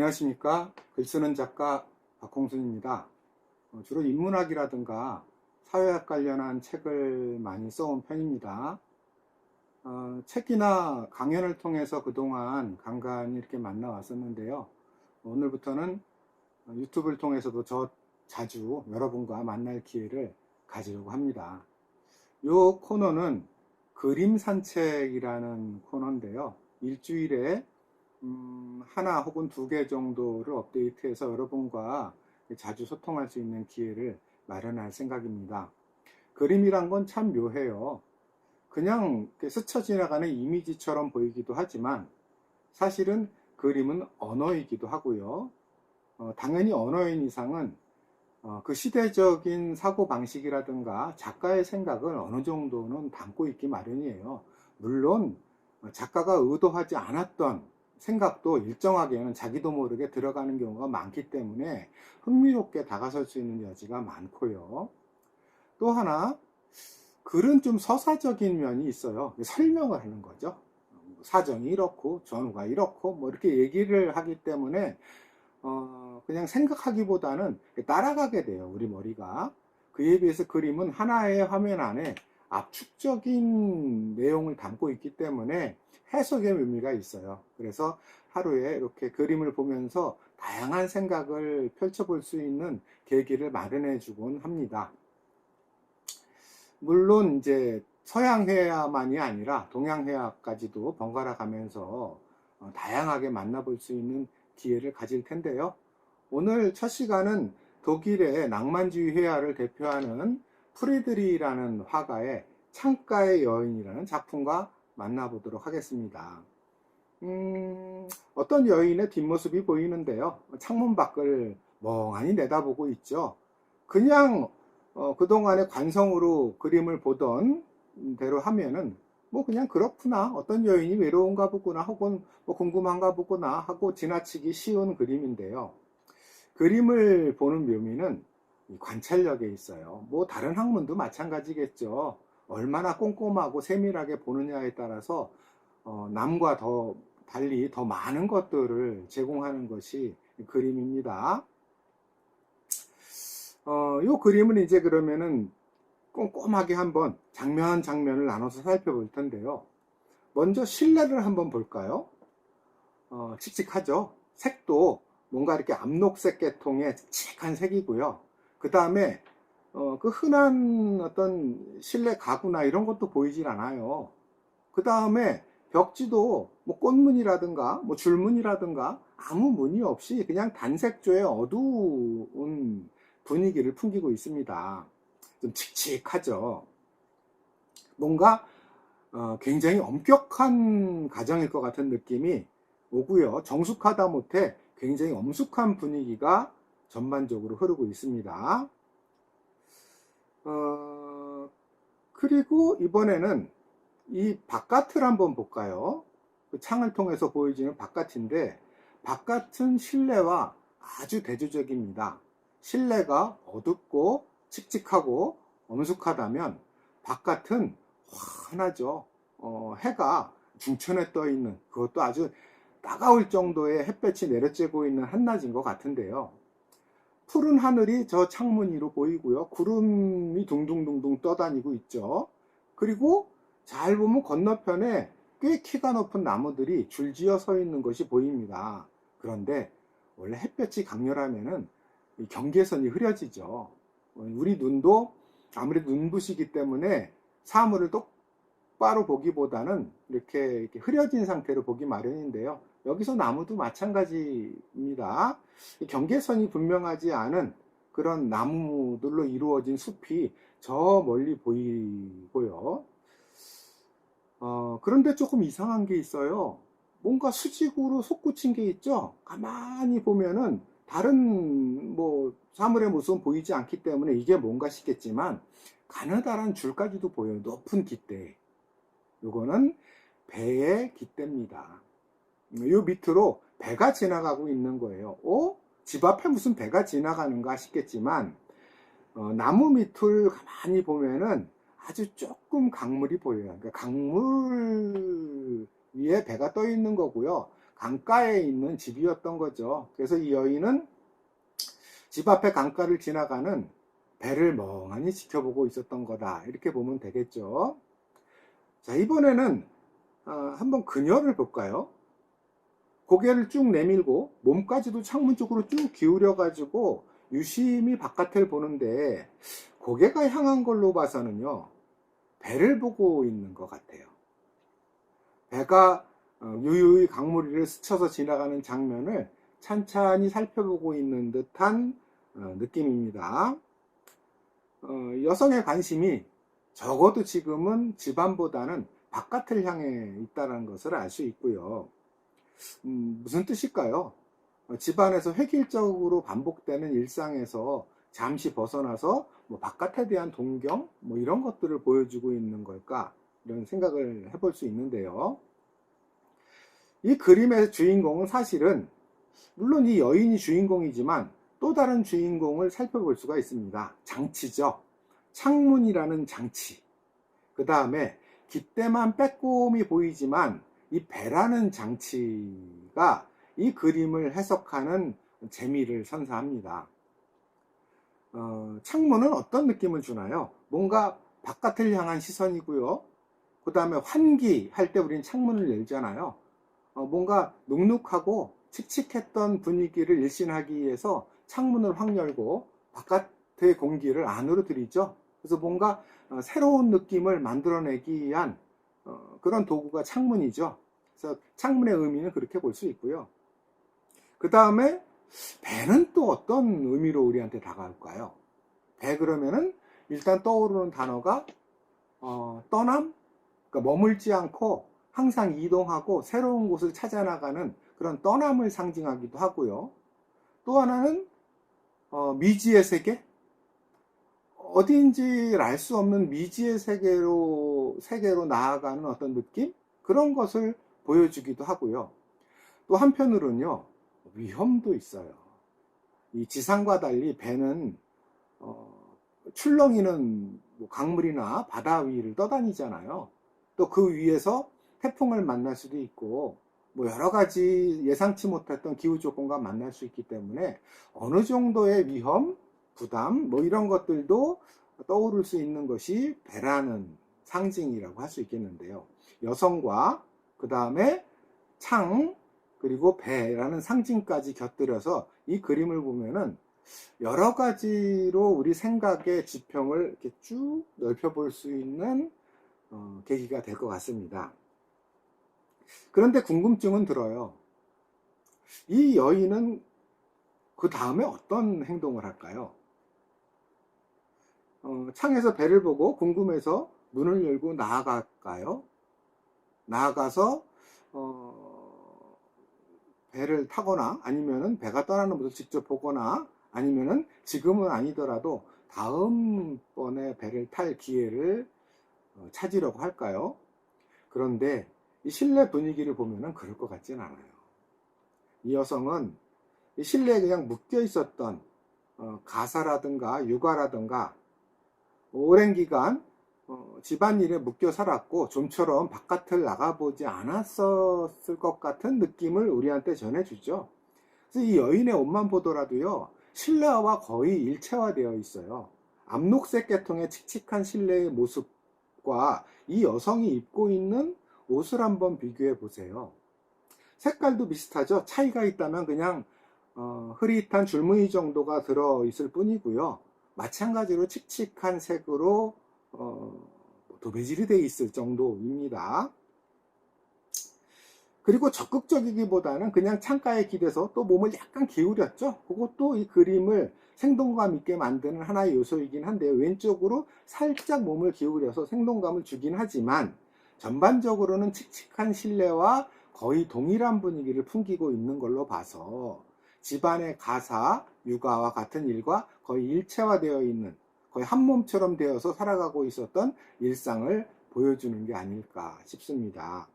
안녕하십니까. 글쓰는 작가 박홍순입니다. 주로 인문학이라든가 사회학 관련한 책을 많이 써온 편입니다. 책이나 강연을 통해서 그동안 간간히 이렇게 만나 왔었는데요. 오늘부터는 유튜브를 통해서도 자주 여러분과 만날 기회를 가지려고 합니다. 이 코너는 그림 산책이라는 코너인데요. 일주일에 하나 혹은 두 개 정도를 업데이트해서 여러분과 자주 소통할 수 있는 기회를 마련할 생각입니다. 그림이란 건 참 묘해요. 그냥 스쳐 지나가는 이미지처럼 보이기도 하지만 사실은 그림은 언어이기도 하고요. 당연히 언어인 이상은 그 시대적인 사고방식이라든가 작가의 생각을 어느 정도는 담고 있기 마련이에요. 물론 작가가 의도하지 않았던 생각도 일정하게는 자기도 모르게 들어가는 경우가 많기 때문에 흥미롭게 다가설 수 있는 여지가 많고요. 또 하나, 글은 좀 서사적인 면이 있어요. 설명을 하는 거죠. 사정이 이렇고 전후가 이렇고 뭐 이렇게 얘기를 하기 때문에 그냥 생각하기보다는 따라가게 돼요, 우리 머리가. 그에 비해서 그림은 하나의 화면 안에 압축적인 내용을 담고 있기 때문에 해석의 묘미가 있어요. 그래서 하루에 이렇게 그림을 보면서 다양한 생각을 펼쳐볼 수 있는 계기를 마련해 주곤 합니다. 물론 이제 서양회화만이 아니라 동양회화까지도 번갈아 가면서 다양하게 만나볼 수 있는 기회를 가질 텐데요. 오늘 첫 시간은 독일의 낭만주의 회화를 대표하는 프리드리라는 화가의 창가의 여인이라는 작품과 만나보도록 하겠습니다. 어떤 여인의 뒷모습이 보이는데요. 창문 밖을 멍하니 내다보고 있죠. 그냥 그동안의 관성으로 그림을 보던 대로 하면은 뭐 그냥 그렇구나, 어떤 여인이 외로운가 보구나, 혹은 뭐 궁금한가 보구나 하고 지나치기 쉬운 그림인데요. 그림을 보는 묘미는 관찰력에 있어요. 뭐 다른 학문도 마찬가지겠죠. 얼마나 꼼꼼하고 세밀하게 보느냐에 따라서 남과 더 달리 더 많은 것들을 제공하는 것이 그림입니다. 이 그림은 이제 그러면은 꼼꼼하게 한번 장면을 나눠서 살펴볼 텐데요. 먼저 실내를 한번 볼까요? 칙칙하죠. 색도 뭔가 이렇게 암록색 계통의 칙칙한 색이고요. 그 다음에 그 흔한 어떤 실내 가구나 이런 것도 보이질 않아요. 그 다음에 벽지도 뭐 꽃무늬라든가 뭐 줄무늬라든가 아무 무늬 없이 그냥 단색조의 어두운 분위기를 풍기고 있습니다. 좀 칙칙하죠. 뭔가 굉장히 엄격한 가정일 것 같은 느낌이 오고요. 정숙하다 못해 굉장히 엄숙한 분위기가 전반적으로 흐르고 있습니다. 그리고 이번에는 이 바깥을 한번 볼까요? 그 창을 통해서 보여지는 바깥인데, 바깥은 실내와 아주 대조적입니다. 실내가 어둡고 칙칙하고 엄숙하다면 바깥은 환하죠. 해가 중천에 떠 있는, 그것도 아주 따가울 정도의 햇볕이 내려쬐고 있는 한낮인 것 같은데요. 푸른 하늘이 저 창문 위로 보이고요. 구름이 둥둥둥둥 떠다니고 있죠. 그리고 잘 보면 건너편에 꽤 키가 높은 나무들이 줄지어 서 있는 것이 보입니다. 그런데 원래 햇볕이 강렬하면은 경계선이 흐려지죠. 우리 눈도 아무래도 눈부시기 때문에 사물을 똑바로 보기보다는 이렇게 흐려진 상태로 보기 마련인데요. 여기서 나무도 마찬가지입니다. 경계선이 분명하지 않은 그런 나무들로 이루어진 숲이 저 멀리 보이고요. 그런데 조금 이상한 게 있어요. 뭔가 수직으로 솟구친 게 있죠. 가만히 보면은 다른 뭐 사물의 모습은 보이지 않기 때문에 이게 뭔가 싶겠지만 가느다란 줄까지도 보여요. 높은 깃대. 요거는 배의 깃대입니다. 요 밑으로 배가 지나가고 있는 거예요. 집 앞에 무슨 배가 지나가는가 싶겠지만 나무 밑을 가만히 보면은 아주 조금 강물이 보여요. 그러니까 강물 위에 배가 떠 있는 거고요. 강가에 있는 집이었던 거죠. 그래서 이 여인은 집 앞에 강가를 지나가는 배를 멍하니 지켜보고 있었던 거다. 이렇게 보면 되겠죠. 자, 이번에는 한번 그녀를 볼까요? 고개를 쭉 내밀고 몸까지도 창문 쪽으로 쭉 기울여 가지고 유심히 바깥을 보는데, 고개가 향한 걸로 봐서는요, 배를 보고 있는 것 같아요. 배가 유유히 강물 위를 스쳐서 지나가는 장면을 찬찬히 살펴보고 있는 듯한 느낌입니다. 여성의 관심이 적어도 지금은 집안보다는 바깥을 향해 있다는 것을 알 수 있고요. 무슨 뜻일까요? 집안에서 획일적으로 반복되는 일상에서 잠시 벗어나서 뭐 바깥에 대한 동경, 뭐 이런 것들을 보여주고 있는 걸까? 이런 생각을 해볼 수 있는데요. 이 그림의 주인공은 사실은, 물론 이 여인이 주인공이지만 또 다른 주인공을 살펴볼 수가 있습니다. 장치죠. 창문이라는 장치. 그 다음에 깃대만 빼꼼히 보이지만 이 배라는 장치가 이 그림을 해석하는 재미를 선사합니다. 창문은 어떤 느낌을 주나요? 뭔가 바깥을 향한 시선이고요. 그 다음에 환기할 때 우리는 창문을 열잖아요. 뭔가 눅눅하고 칙칙했던 분위기를 일신하기 위해서 창문을 확 열고 바깥의 공기를 안으로 들이죠. 그래서 뭔가 새로운 느낌을 만들어내기 위한 그런 도구가 창문이죠. 그래서 창문의 의미는 그렇게 볼 수 있고요. 그 다음에 배는 또 어떤 의미로 우리한테 다가올까요? 배 그러면은 일단 떠오르는 단어가 떠남? 그러니까 머물지 않고 항상 이동하고 새로운 곳을 찾아 나가는 그런 떠남을 상징하기도 하고요. 또 하나는 미지의 세계? 어디인지 알 수 없는 미지의 세계로 나아가는 어떤 느낌? 그런 것을 보여주기도 하고요. 또 한편으로는요, 위험도 있어요. 이 지상과 달리 배는 출렁이는 강물이나 바다 위를 떠다니잖아요. 또 그 위에서 태풍을 만날 수도 있고, 뭐 여러 가지 예상치 못했던 기후 조건과 만날 수 있기 때문에 어느 정도의 위험, 부담, 뭐 이런 것들도 떠오를 수 있는 것이 배라는 상징이라고 할 수 있겠는데요. 여성과 그 다음에 창, 그리고 배라는 상징까지 곁들여서 이 그림을 보면은 여러 가지로 우리 생각의 지평을 이렇게 쭉 넓혀볼 수 있는 계기가 될 것 같습니다. 그런데 궁금증은 들어요. 이 여인은 그 다음에 어떤 행동을 할까요? 창에서 배를 보고 궁금해서 문을 열고 나아갈까요? 나아가서 배를 타거나 아니면은 배가 떠나는 모습을 직접 보거나 아니면은 지금은 아니더라도 다음번에 배를 탈 기회를 찾으려고 할까요? 그런데 이 실내 분위기를 보면은 그럴 것 같진 않아요. 이 여성은 이 실내에 그냥 묶여 있었던 가사라든가 육아라든가 오랜 기간 집안일에 묶여 살았고 좀처럼 바깥을 나가보지 않았었을 것 같은 느낌을 우리한테 전해주죠. 그래서 이 여인의 옷만 보더라도요, 실내와 거의 일체화되어 있어요. 암록색 계통의 칙칙한 실내의 모습과 이 여성이 입고 있는 옷을 한번 비교해 보세요. 색깔도 비슷하죠. 차이가 있다면 그냥 흐릿한 줄무늬 정도가 들어있을 뿐이고요. 마찬가지로 칙칙한 색으로 도배질이 되어 있을 정도입니다. 그리고 적극적이기보다는 그냥 창가에 기대서 또 몸을 약간 기울였죠. 그것도 이 그림을 생동감 있게 만드는 하나의 요소이긴 한데요. 왼쪽으로 살짝 몸을 기울여서 생동감을 주긴 하지만 전반적으로는 칙칙한 실내와 거의 동일한 분위기를 풍기고 있는 걸로 봐서 집안의 가사, 육아와 같은 일과 거의 일체화되어 있는, 거의 한 몸처럼 되어서 살아가고 있었던 일상을 보여주는 게 아닐까 싶습니다.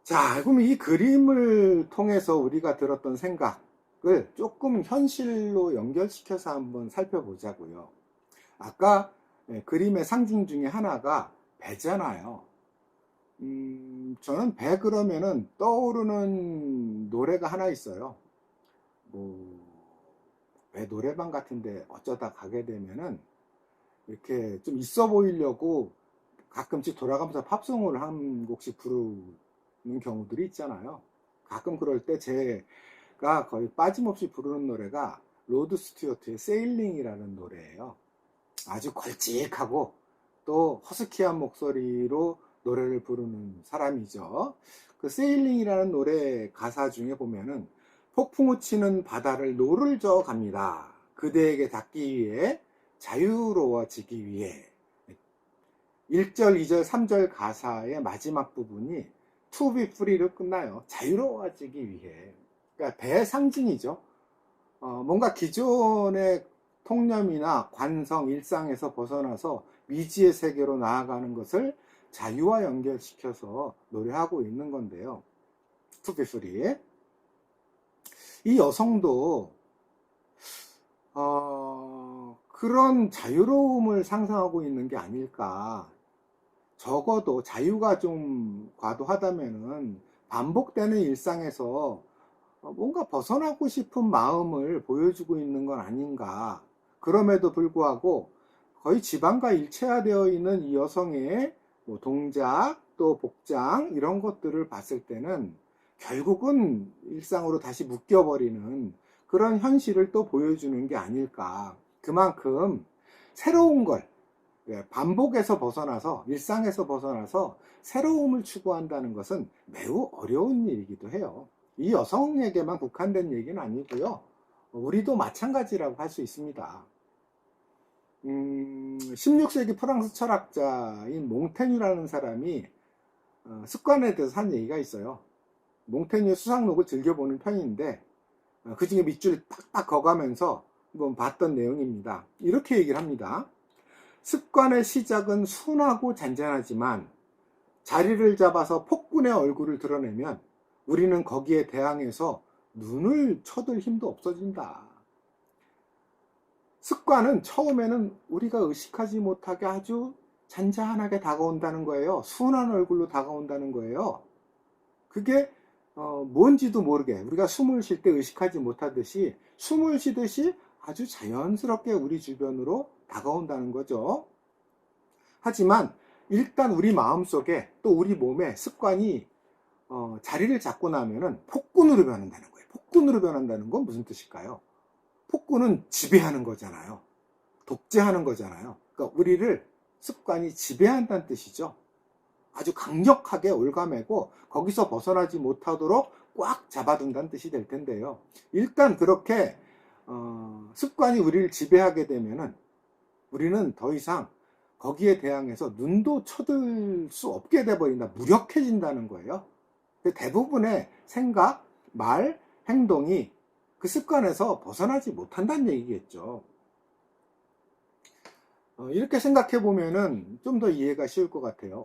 자, 그럼 이 그림을 통해서 우리가 들었던 생각을 조금 현실로 연결시켜서 한번 살펴보자고요. 아까 그림의 상징 중에 하나가 배잖아요. 저는 배 그러면은 떠오르는 노래가 하나 있어요. 뭐, 왜 노래방 같은데 어쩌다 가게 되면은 이렇게 좀 있어 보이려고 가끔씩 돌아가면서 팝송을 한 곡씩 부르는 경우들이 있잖아요. 가끔 그럴 때 제가 거의 빠짐없이 부르는 노래가 로드 스튜어트의 세일링이라는 노래예요. 아주 걸찍하고 또 허스키한 목소리로 노래를 부르는 사람이죠. 그 세일링이라는 노래 가사 중에 보면은 폭풍우 치는 바다를 노를 저 갑니다. 그대에게 닿기 위해 자유로워지기 위해 1절, 2절, 3절 가사의 마지막 부분이 to be free로 끝나요. 자유로워지기 위해. 그러니까 배의 상징이죠. 뭔가 기존의 통념이나 관성, 일상에서 벗어나서 미지의 세계로 나아가는 것을 자유와 연결시켜서 노래하고 있는 건데요. To be free. 이 여성도 그런 자유로움을 상상하고 있는 게 아닐까. 적어도 자유가 좀 과도하다면은 반복되는 일상에서 뭔가 벗어나고 싶은 마음을 보여주고 있는 건 아닌가. 그럼에도 불구하고 거의 지방과 일체화되어 있는 이 여성의 뭐 동작 또 복장 이런 것들을 봤을 때는 결국은 일상으로 다시 묶여버리는 그런 현실을 또 보여주는 게 아닐까. 그만큼 새로운 걸 반복에서 벗어나서 일상에서 벗어나서 새로움을 추구한다는 것은 매우 어려운 일이기도 해요. 이 여성에게만 국한된 얘기는 아니고요. 우리도 마찬가지라고 할 수 있습니다. 16세기 프랑스 철학자인 몽테뉴라는 사람이 습관에 대해서 한 얘기가 있어요. 몽테뉴의 수상록을 즐겨보는 편인데 그 중에 밑줄 팍팍 그어가면서 한번 봤던 내용입니다. 이렇게 얘기를 합니다. 습관의 시작은 순하고 잔잔하지만 자리를 잡아서 폭군의 얼굴을 드러내면 우리는 거기에 대항해서 눈을 쳐들 힘도 없어진다. 습관은 처음에는 우리가 의식하지 못하게 아주 잔잔하게 다가온다는 거예요. 순한 얼굴로 다가온다는 거예요. 그게 뭔지도 모르게 우리가 숨을 쉴 때 의식하지 못하듯이 숨을 쉬듯이 아주 자연스럽게 우리 주변으로 다가온다는 거죠. 하지만 일단 우리 마음속에 또 우리 몸에 습관이 자리를 잡고 나면은 폭군으로 변한다는 거예요. 폭군으로 변한다는 건 무슨 뜻일까요? 폭군은 지배하는 거잖아요. 독재하는 거잖아요. 그러니까 우리를 습관이 지배한다는 뜻이죠. 아주 강력하게 올가매고 거기서 벗어나지 못하도록 꽉 잡아둔다는 뜻이 될 텐데요. 일단 그렇게 습관이 우리를 지배하게 되면은 우리는 더 이상 거기에 대항해서 눈도 쳐들 수 없게 돼버린다. 무력해진다는 거예요. 대부분의 생각, 말, 행동이 그 습관에서 벗어나지 못한다는 얘기겠죠. 이렇게 생각해 보면은 좀 더 이해가 쉬울 것 같아요.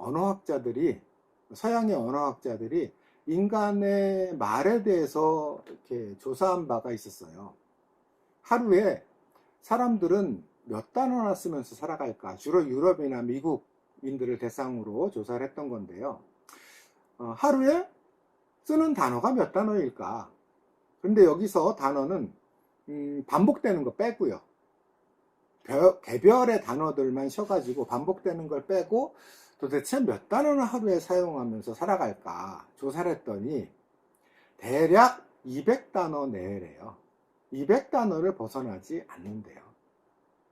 서양의 언어학자들이 인간의 말에 대해서 이렇게 조사한 바가 있었어요. 하루에 사람들은 몇 단어나 쓰면서 살아갈까? 주로 유럽이나 미국인들을 대상으로 조사를 했던 건데요. 하루에 쓰는 단어가 몇 단어일까? 그런데 여기서 단어는 반복되는 거 빼고요. 개별의 단어들만 쉬어가지고 반복되는 걸 빼고 도대체 몇 단어나 하루에 사용하면서 살아갈까 조사를 했더니 대략 200단어 내외래요. 200단어를 벗어나지 않는데요.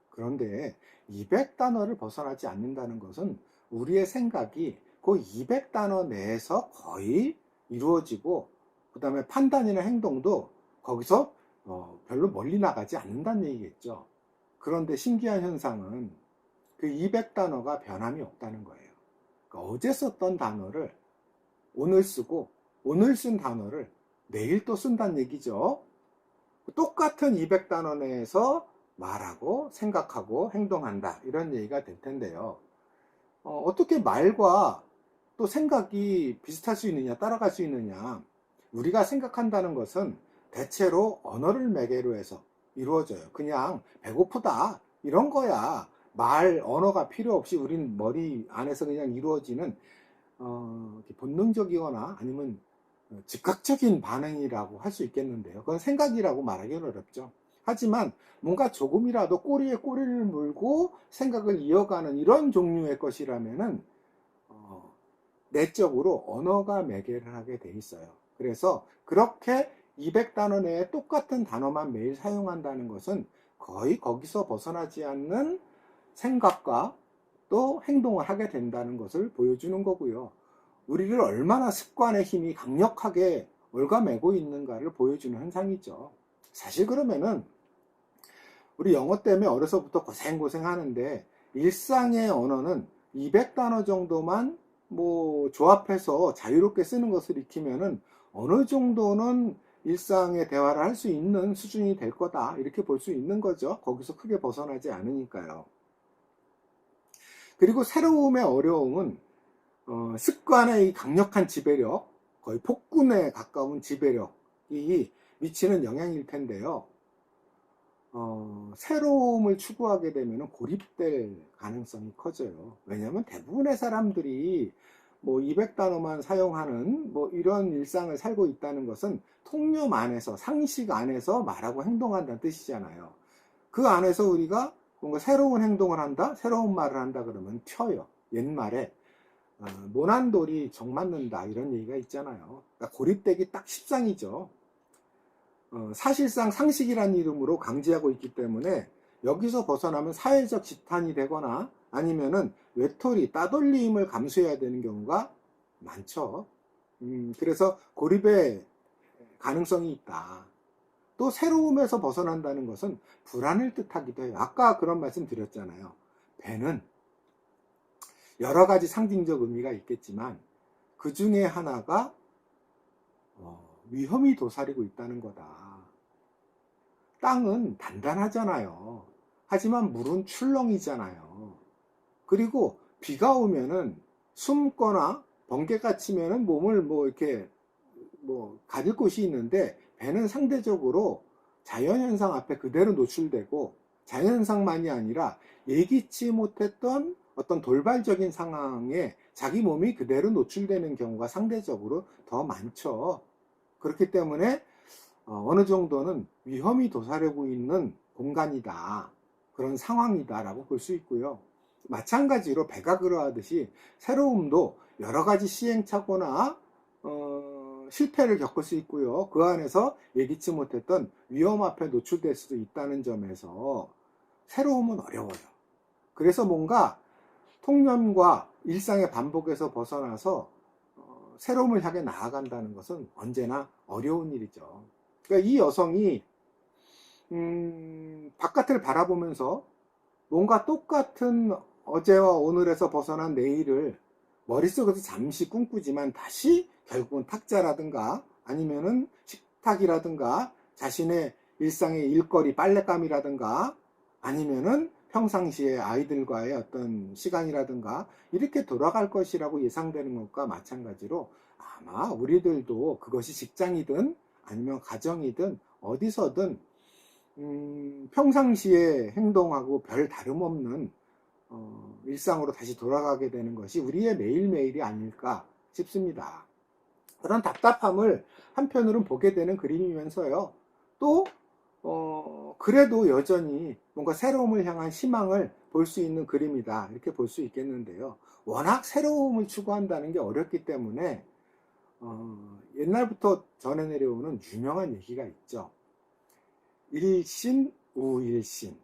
그런데 200단어를 벗어나지 않는다는 것은 우리의 생각이 그 200단어 내에서 거의 이루어지고 그 다음에 판단이나 행동도 거기서 별로 멀리 나가지 않는다는 얘기겠죠. 그런데 신기한 현상은 그 200단어가 변함이 없다는 거예요. 그러니까 어제 썼던 단어를 오늘 쓰고 오늘 쓴 단어를 내일 또 쓴다는 얘기죠. 똑같은 200단어 내에서 말하고 생각하고 행동한다 이런 얘기가 될 텐데요. 어떻게 말과 또 생각이 비슷할 수 있느냐 따라갈 수 있느냐. 우리가 생각한다는 것은 대체로 언어를 매개로 해서 이루어져요. 그냥 배고프다 이런 거야. 언어가 필요 없이 우린 머리 안에서 그냥 이루어지는 본능적이거나 아니면 즉각적인 반응이라고 할 수 있겠는데요. 그건 생각이라고 말하기는 어렵죠. 하지만 뭔가 조금이라도 꼬리에 꼬리를 물고 생각을 이어가는 이런 종류의 것이라면은 내적으로 언어가 매개를 하게 돼 있어요. 그래서 그렇게 200단어 내에 똑같은 단어만 매일 사용한다는 것은 거의 거기서 벗어나지 않는 생각과 또 행동을 하게 된다는 것을 보여주는 거고요. 우리를 얼마나 습관의 힘이 강력하게 올가매고 있는가를 보여주는 현상이죠. 사실 그러면은 우리 영어 때문에 어려서부터 고생고생 하는데 일상의 언어는 200단어 정도만 뭐 조합해서 자유롭게 쓰는 것을 익히면은 어느 정도는 일상의 대화를 할 수 있는 수준이 될 거다, 이렇게 볼 수 있는 거죠. 거기서 크게 벗어나지 않으니까요. 그리고 새로움의 어려움은 습관의 강력한 지배력, 거의 폭군에 가까운 지배력이 미치는 영향일 텐데요. 새로움을 추구하게 되면 고립될 가능성이 커져요. 왜냐하면 대부분의 사람들이 뭐 200단어만 사용하는 뭐 이런 일상을 살고 있다는 것은 통념 안에서, 상식 안에서 말하고 행동한다는 뜻이잖아요. 그 안에서 우리가 뭔가 새로운 행동을 한다, 새로운 말을 한다 그러면 튀어요. 옛말에 모난돌이 정 맞는다, 이런 얘기가 있잖아요. 그러니까 고립되기 딱 십상이죠. 사실상 상식이라는 이름으로 강제하고 있기 때문에 여기서 벗어나면 사회적 지탄이 되거나 아니면은 외톨이, 따돌림을 감수해야 되는 경우가 많죠. 그래서 고립의 가능성이 있다. 또 새로움에서 벗어난다는 것은 불안을 뜻하기도 해요. 아까 그런 말씀 드렸잖아요. 배는 여러 가지 상징적 의미가 있겠지만 그 중에 하나가 위험이 도사리고 있다는 거다. 땅은 단단하잖아요. 하지만 물은 출렁이잖아요. 그리고 비가 오면은 숨거나 번개가 치면은 몸을 뭐 이렇게 뭐 가릴 곳이 있는데 배는 상대적으로 자연현상 앞에 그대로 노출되고, 자연현상만이 아니라 예기치 못했던 어떤 돌발적인 상황에 자기 몸이 그대로 노출되는 경우가 상대적으로 더 많죠. 그렇기 때문에 어느 정도는 위험이 도사리고 있는 공간이다, 그런 상황이다 라고 볼 수 있고요. 마찬가지로 배가 그러하듯이 새로움도 여러 가지 시행착오나 실패를 겪을 수 있고요. 그 안에서 예기치 못했던 위험 앞에 노출될 수도 있다는 점에서 새로움은 어려워요. 그래서 뭔가 통념과 일상의 반복에서 벗어나서 새로움을 향해 나아간다는 것은 언제나 어려운 일이죠. 그러니까 이 여성이 바깥을 바라보면서 뭔가 똑같은 어제와 오늘에서 벗어난 내일을 머릿속에서 잠시 꿈꾸지만 다시 결국은 탁자라든가 아니면은 식탁이라든가 자신의 일상의 일거리, 빨랫감이라든가 아니면은 평상시에 아이들과의 어떤 시간이라든가 이렇게 돌아갈 것이라고 예상되는 것과 마찬가지로 아마 우리들도 그것이 직장이든 아니면 가정이든 어디서든 평상시에 행동하고 별 다름없는 일상으로 다시 돌아가게 되는 것이 우리의 매일매일이 아닐까 싶습니다. 그런 답답함을 한편으로는 보게 되는 그림이면서요. 또 그래도 여전히 뭔가 새로움을 향한 희망을 볼 수 있는 그림이다, 이렇게 볼 수 있겠는데요. 워낙 새로움을 추구한다는 게 어렵기 때문에 옛날부터 전해 내려오는 유명한 얘기가 있죠. 일신, 우일신.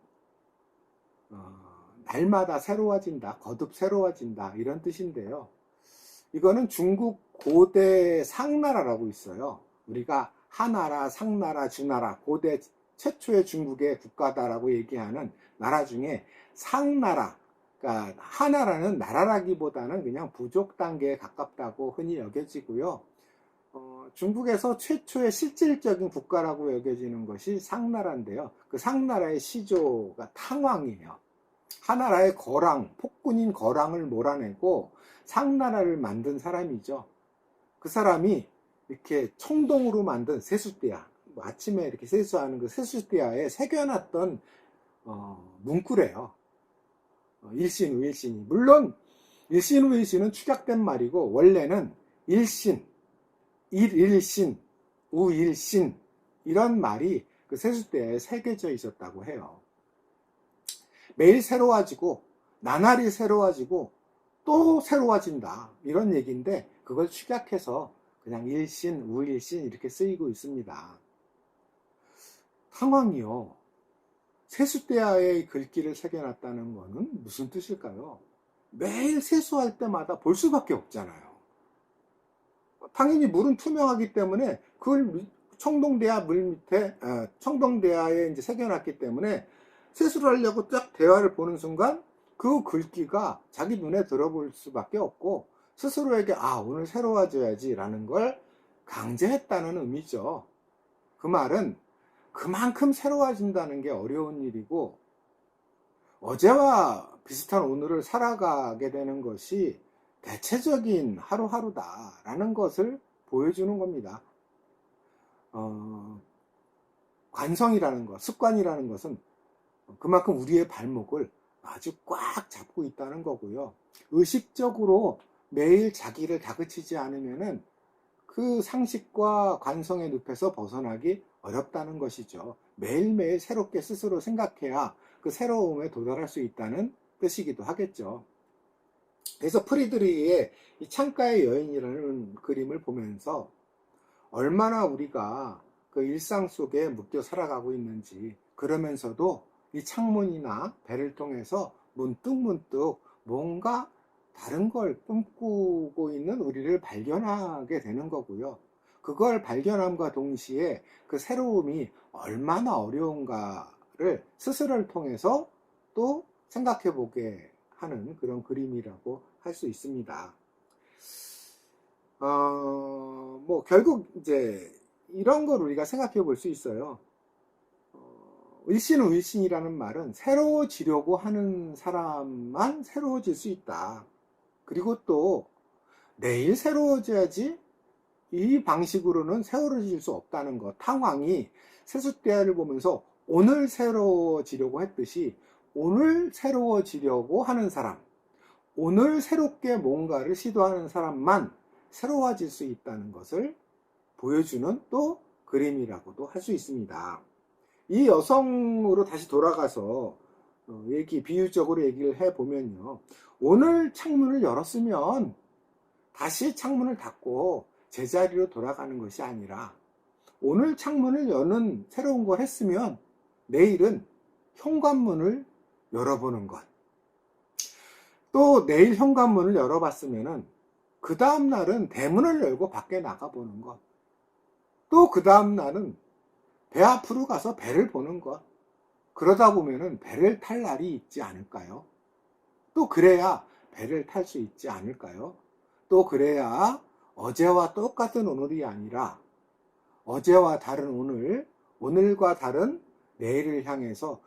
날마다 새로워진다, 거듭 새로워진다, 이런 뜻인데요. 이거는 중국 고대 상나라라고 있어요. 우리가 하나라, 상나라, 주나라, 고대 최초의 중국의 국가다라고 얘기하는 나라 중에 상나라, 그러니까 하나라는 나라라기보다는 그냥 부족 단계에 가깝다고 흔히 여겨지고요. 중국에서 최초의 실질적인 국가라고 여겨지는 것이 상나라인데요. 그 상나라의 시조가 탕왕이에요. 하나라의 거랑, 폭군인 거랑을 몰아내고 상나라를 만든 사람이죠. 그 사람이 이렇게 청동으로 만든 세숫대야, 아침에 이렇게 세수하는 그 세숫대야에 새겨놨던 문구래요. 일신, 우일신이. 물론 일신, 우일신은 축약된 말이고 원래는 일신, 일일신, 우일신 이런 말이 그 세숫대야에 새겨져 있었다고 해요. 매일 새로워지고 나날이 새로워지고 또 새로워진다 이런 얘기인데 그걸 축약해서 그냥 일신, 우일신 이렇게 쓰이고 있습니다. 탕왕이요. 세숫대야에 글귀를 새겨놨다는 것은 무슨 뜻일까요? 매일 세수할 때마다 볼 수밖에 없잖아요. 당연히 물은 투명하기 때문에 그걸 청동대야 물 밑에, 청동대야에 이제 새겨놨기 때문에 세수를 하려고 딱 대야를 보는 순간 그 글귀가 자기 눈에 들어볼 수밖에 없고 스스로에게 오늘 새로워져야지 라는 걸 강제했다는 의미죠. 그 말은 그만큼 새로워진다는 게 어려운 일이고 어제와 비슷한 오늘을 살아가게 되는 것이 대체적인 하루하루다라는 것을 보여주는 겁니다. 관성이라는 것, 습관이라는 것은 그만큼 우리의 발목을 아주 꽉 잡고 있다는 거고요. 의식적으로 매일 자기를 다그치지 않으면은 그 상식과 관성의 늪에서 벗어나기 어렵다는 것이죠. 매일매일 새롭게 스스로 생각해야 그 새로움에 도달할 수 있다는 뜻이기도 하겠죠. 그래서 프리드리히의 이 창가의 여인이라는 그림을 보면서 얼마나 우리가 그 일상 속에 묶여 살아가고 있는지, 그러면서도 이 창문이나 배를 통해서 문득문득 뭔가 다른 걸 꿈꾸고 있는 우리를 발견하게 되는 거고요. 그걸 발견함과 동시에 그 새로움이 얼마나 어려운가를 스스로를 통해서 또 생각해 보게 하는 그런 그림이라고 할 수 있습니다. 결국 이제 이런 걸 우리가 생각해 볼 수 있어요. 일신우일신이라는 말은 새로워지려고 하는 사람만 새로워질 수 있다. 그리고 또 내일 새로워져야지 이 방식으로는 새로워질 수 없다는 것. 탕왕이 세숫대야를 보면서 오늘 새로워지려고 했듯이 오늘 새로워지려고 하는 사람, 오늘 새롭게 뭔가를 시도하는 사람만 새로워질 수 있다는 것을 보여주는 또 그림이라고도 할 수 있습니다. 이 여성으로 다시 돌아가서 비유적으로 얘기를 해보면요. 오늘 창문을 열었으면 다시 창문을 닫고 제자리로 돌아가는 것이 아니라 오늘 창문을 여는 새로운 걸 했으면 내일은 현관문을 열어보는 것. 또 내일 현관문을 열어봤으면 그 다음 날은 대문을 열고 밖에 나가보는 것. 또 그 다음 날은 배 앞으로 가서 배를 보는 것. 그러다 보면은 배를 탈 날이 있지 않을까요? 또 그래야 배를 탈 수 있지 않을까요? 또 그래야 어제와 똑같은 오늘이 아니라 어제와 다른 오늘, 오늘과 다른 내일을 향해서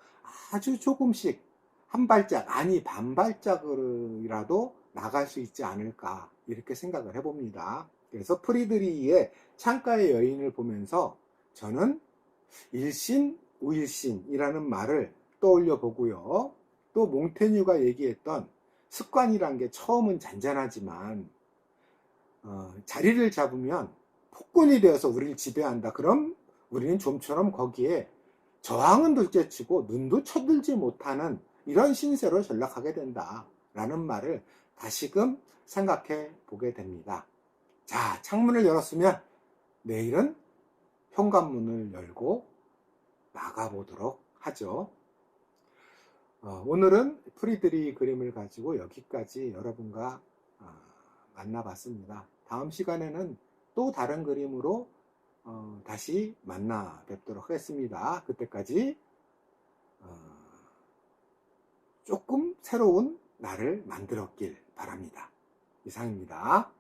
아주 조금씩 한 발짝, 아니 반 발짝이라도 나갈 수 있지 않을까 이렇게 생각을 해봅니다. 그래서 프리드리히의 창가의 여인을 보면서 저는 일신, 우일신이라는 말을 떠올려 보고요. 또 몽테뉴가 얘기했던 습관이란 게 처음은 잔잔하지만 자리를 잡으면 폭군이 되어서 우리를 지배한다. 그럼 우리는 좀처럼 거기에 저항은 둘째치고 눈도 쳐들지 못하는 이런 신세로 전락하게 된다. 라는 말을 다시금 생각해 보게 됩니다. 자, 창문을 열었으면 내일은 현관문을 열고 나가보도록 하죠. 오늘은 프리드리히 그림을 가지고 여기까지 여러분과 만나봤습니다. 다음 시간에는 또 다른 그림으로 다시 만나 뵙도록 하겠습니다. 그때까지 조금 새로운 나를 만들었길 바랍니다. 이상입니다.